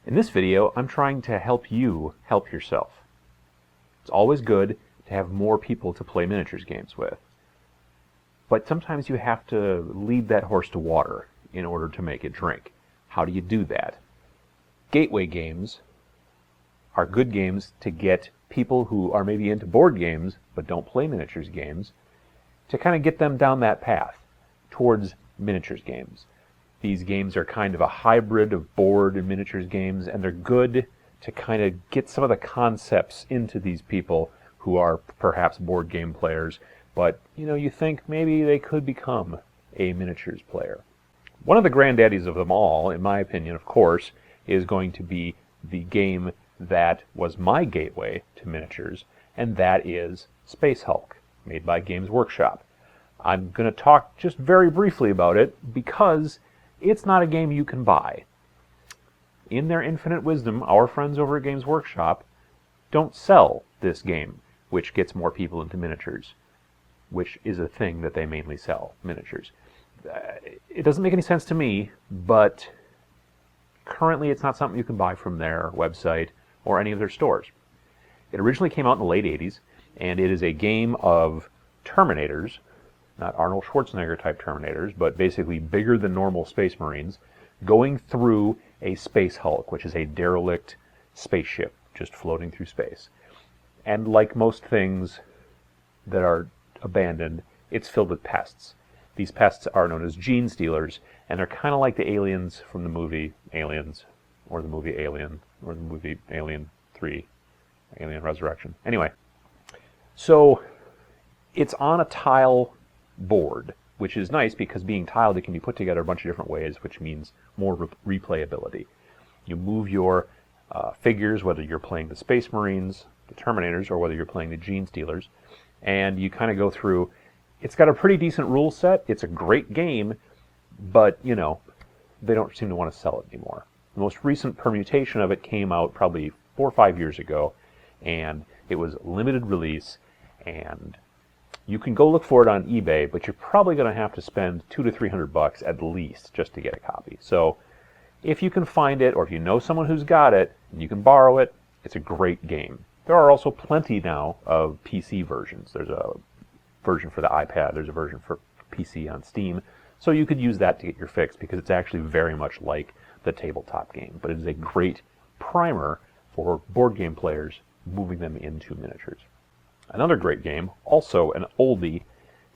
In this video, I'm trying to help you help yourself. It's always good to have more people to play miniatures games with. But sometimes you have to lead that horse to water in order to make it drink. How do you do that? Gateway games are good games to get people who are maybe into board games but don't play miniatures games to kind of get them down that path towards miniatures games. These games are kind of a hybrid of board and miniatures games, and they're good to kind of get some of the concepts into these people who are perhaps board game players, but you think maybe they could become a miniatures player. One of the granddaddies of them all, in my opinion, of course, is going to be the game that was my gateway to miniatures, and that is Space Hulk, made by Games Workshop. I'm going to talk just very briefly about it because it's not a game you can buy. In their infinite wisdom, our friends over at Games Workshop don't sell this game, which gets more people into miniatures, which is a thing that they mainly sell, miniatures. It doesn't make any sense to me, but currently it's not something you can buy from their website or any of their stores. It originally came out in the late 80s, and it is a game of Terminators, not Arnold Schwarzenegger type Terminators, but basically bigger than normal Space Marines, going through a Space Hulk, which is a derelict spaceship just floating through space. And like most things that are abandoned, it's filled with pests. These pests are known as gene stealers, and they're kind of like the aliens from the movie Aliens, or the movie Alien, or the movie Alien 3, Alien Resurrection. Anyway, so it's on a tile board, which is nice because being tiled, it can be put together a bunch of different ways, which means more replayability. You move your figures, whether you're playing the Space Marines, the Terminators, or whether you're playing the Gene Stealers, and you kind of go through. It's got a pretty decent rule set. It's a great game, but, they don't seem to want to sell it anymore. The most recent permutation of it came out probably 4 or 5 years ago, and it was limited release, and you can go look for it on eBay, but you're probably going to have to spend $200 to $300 at least just to get a copy. So if you can find it, or if you know someone who's got it, and you can borrow it, it's a great game. There are also plenty now of PC versions. There's a version for the iPad, there's a version for PC on Steam, so you could use that to get your fix because it's actually very much like the tabletop game, but it is a great primer for board game players moving them into miniatures. Another great game, also an oldie,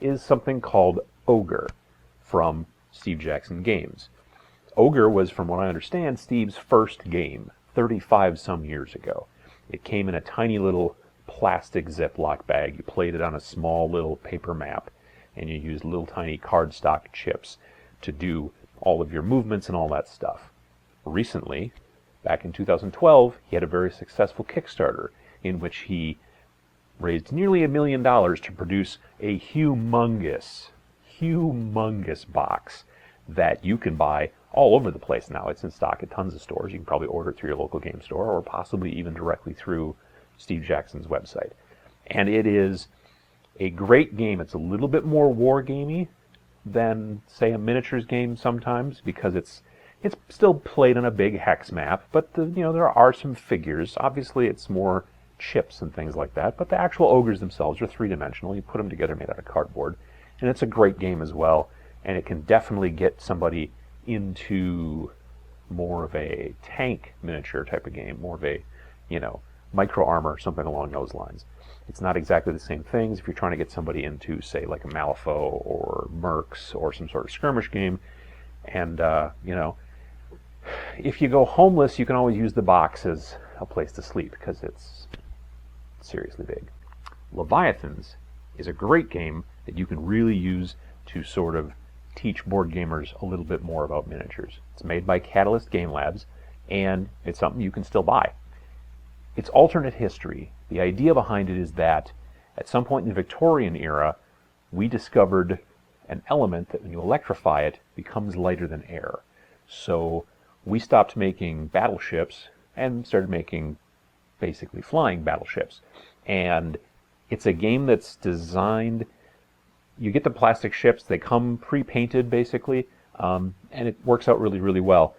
is something called Ogre from Steve Jackson Games. Ogre was, from what I understand, Steve's first game 35 some years ago. It came in a tiny little plastic Ziploc bag. You played it on a small little paper map, and you used little tiny cardstock chips to do all of your movements and all that stuff. Recently, back in 2012, he had a very successful Kickstarter in which he raised nearly $1 million to produce a humongous box that you can buy all over the place now. It's in stock at tons of stores. You can probably order it through your local game store or possibly even directly through Steve Jackson's website. And it is a great game. It's a little bit more war gamey than, say, a miniatures game sometimes because it's still played on a big hex map, but there are some figures. Obviously, it's more chips and things like that, but the actual ogres themselves are three-dimensional. You put them together made out of cardboard, and it's a great game as well, and it can definitely get somebody into more of a tank miniature type of game, more of a, micro armor, something along those lines. It's not exactly the same things. If you're trying to get somebody into, say, like a Malifaux or Mercs or some sort of skirmish game, and, if you go homeless, you can always use the box as a place to sleep because it's seriously big. Leviathans is a great game that you can really use to sort of teach board gamers a little bit more about miniatures. It's made by Catalyst Game Labs, and it's something you can still buy. It's alternate history. The idea behind it is that at some point in the Victorian era, we discovered an element that when you electrify it becomes lighter than air. So we stopped making battleships and started making basically flying battleships. And it's a game that's designed, you get the plastic ships, they come pre-painted basically, and it works out really, really well.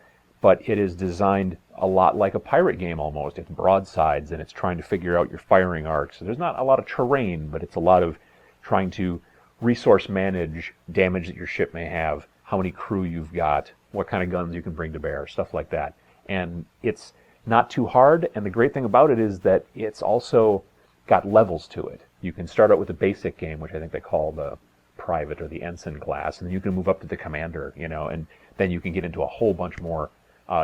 but it is designed a lot like a pirate game almost. It's broadsides, and it's trying to figure out your firing arcs. There's not a lot of terrain, but it's a lot of trying to resource manage damage that your ship may have, how many crew you've got, what kind of guns you can bring to bear, stuff like that. And it's not too hard, and the great thing about it is that it's also got levels to it. You can start out with a basic game, which I think they call the private or the ensign class, and then you can move up to the commander, and then you can get into a whole bunch more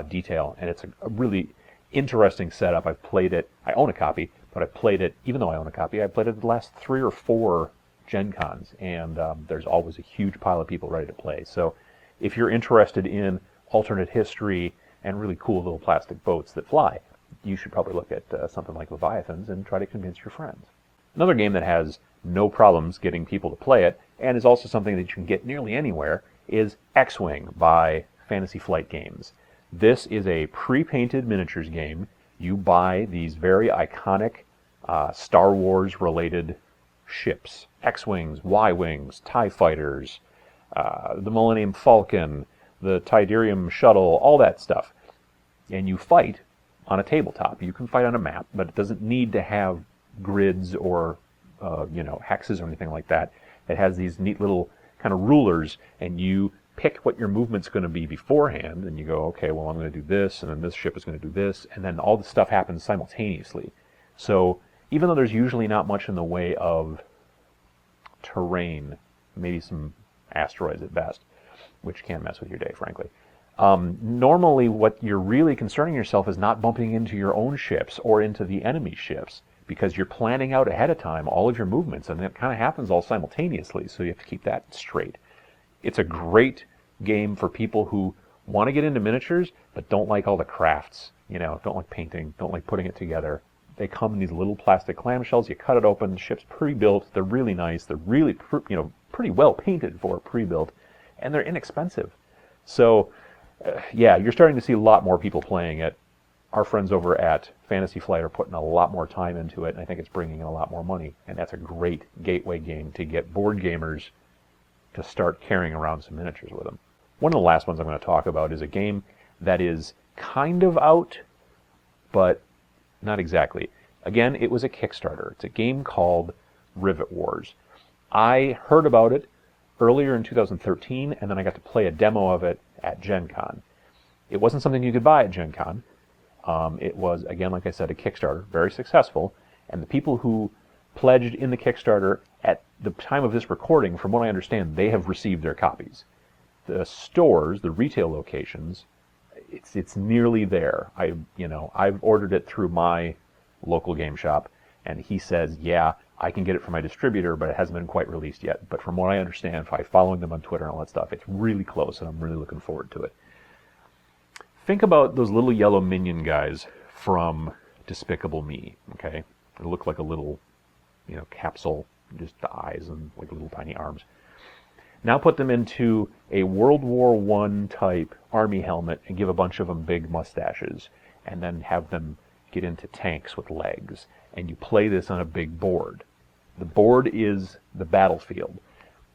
detail. And it's a really interesting setup. I've played it. I own a copy, but I've played it, even though I own a copy, I've played it the last 3 or 4 Gen Cons, and there's always a huge pile of people ready to play. So if you're interested in alternate history and really cool little plastic boats that fly, you should probably look at something like Leviathans and try to convince your friends. Another game that has no problems getting people to play it, and is also something that you can get nearly anywhere, is XWing by Fantasy Flight Games. This is a pre-painted miniatures game. You buy these very iconic Star Wars-related ships. X-Wings, Y-Wings, TIE Fighters, the Millennium Falcon, the Tidarium Shuttle, all that stuff. And you fight on a tabletop. You can fight on a map, but it doesn't need to have grids or hexes or anything like that. It has these neat little kind of rulers, and you pick what your movement's going to be beforehand, and you go, okay, well, I'm going to do this, and then this ship is going to do this, and then all the stuff happens simultaneously. So even though there's usually not much in the way of terrain, maybe some asteroids at best, which can mess with your day, frankly. Normally what you're really concerning yourself is not bumping into your own ships or into the enemy ships, because you're planning out ahead of time all of your movements, and it kind of happens all simultaneously, so you have to keep that straight. It's a great game for people who want to get into miniatures, but don't like all the crafts, don't like painting, don't like putting it together. They come in these little plastic clamshells, you cut it open, the ship's pre-built, they're really nice, they're really pretty well painted for pre-built, and they're inexpensive. So, yeah, you're starting to see a lot more people playing it. Our friends over at Fantasy Flight are putting a lot more time into it, and I think it's bringing in a lot more money. And that's a great gateway game to get board gamers to start carrying around some miniatures with them. One of the last ones I'm going to talk about is a game that is kind of out, but not exactly. Again, it was a Kickstarter. It's a game called Rivet Wars. I heard about it earlier in 2013, and then I got to play a demo of it at Gen Con. It wasn't something you could buy at Gen Con. It was, again, like I said, a Kickstarter, very successful, and the people who pledged in the Kickstarter at the time of this recording, from what I understand, they have received their copies. The stores, the retail locations, it's nearly there. I've ordered it through my local game shop, and he says, yeah, I can get it from my distributor, but it hasn't been quite released yet. But from what I understand, by following them on Twitter and all that stuff, it's really close, and I'm really looking forward to it. Think about those little yellow minion guys from Despicable Me, okay? They look like a little, capsule, just the eyes and like little tiny arms. Now put them into a World War I type army helmet and give a bunch of them big mustaches, and then have them get into tanks with legs. And you play this on a big board. The board is the battlefield.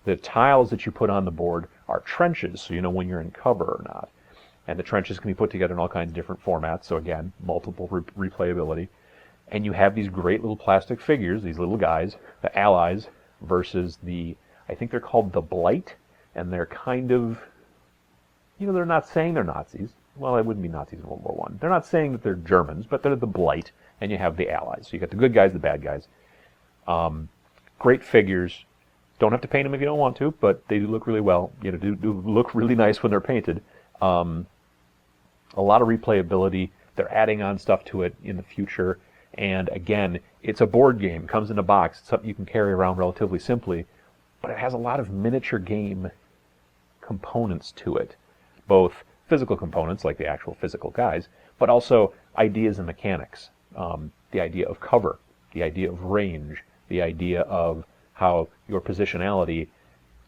The tiles that you put on the board are trenches, so you know when you're in cover or not. And the trenches can be put together in all kinds of different formats, so again, multiple replayability. And you have these great little plastic figures, these little guys, the Allies, versus I think they're called the Blight, and they're kind of, they're not saying they're Nazis. Well, it wouldn't be Nazis in World War I. They're not saying that they're Germans, but they're the Blight, and you have the Allies. So you got the good guys, the bad guys. Great figures. Don't have to paint them if you don't want to, but they do look really well. Do look really nice when they're painted. A lot of replayability. They're adding on stuff to it in the future. And again, it's a board game. It comes in a box. It's something you can carry around relatively simply. But it has a lot of miniature game components to it. Both physical components, like the actual physical guys, but also ideas and mechanics. The idea of cover, the idea of range, the idea of how your positionality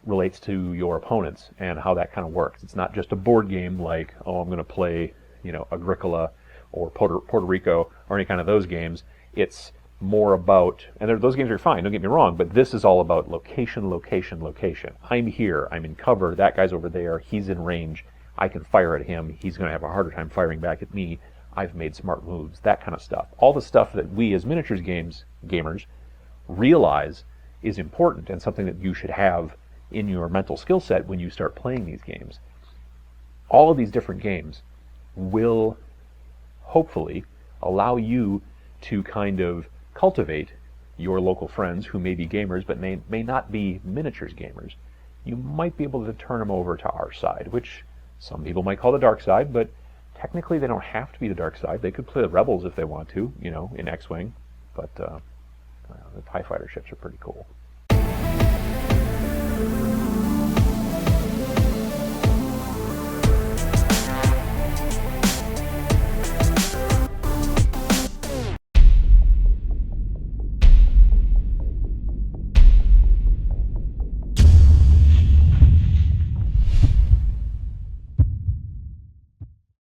relates to your opponents and how that kind of works. It's not just a board game like, I'm going to play, Agricola or Puerto Rico or any kind of those games. It's more about, and those games are fine, don't get me wrong, but this is all about location, location, location. I'm here, I'm in cover, that guy's over there, he's in range. I can fire at him, he's going to have a harder time firing back at me, I've made smart moves, that kind of stuff. All the stuff that we as miniatures gamers realize is important and something that you should have in your mental skill set when you start playing these games. All of these different games will hopefully allow you to kind of cultivate your local friends who may be gamers but may not be miniatures gamers. You might be able to turn them over to our side, which some people might call the dark side, but technically they don't have to be the dark side. They could play the rebels if they want to, you know, in X-Wing, but the TIE fighter ships are pretty cool.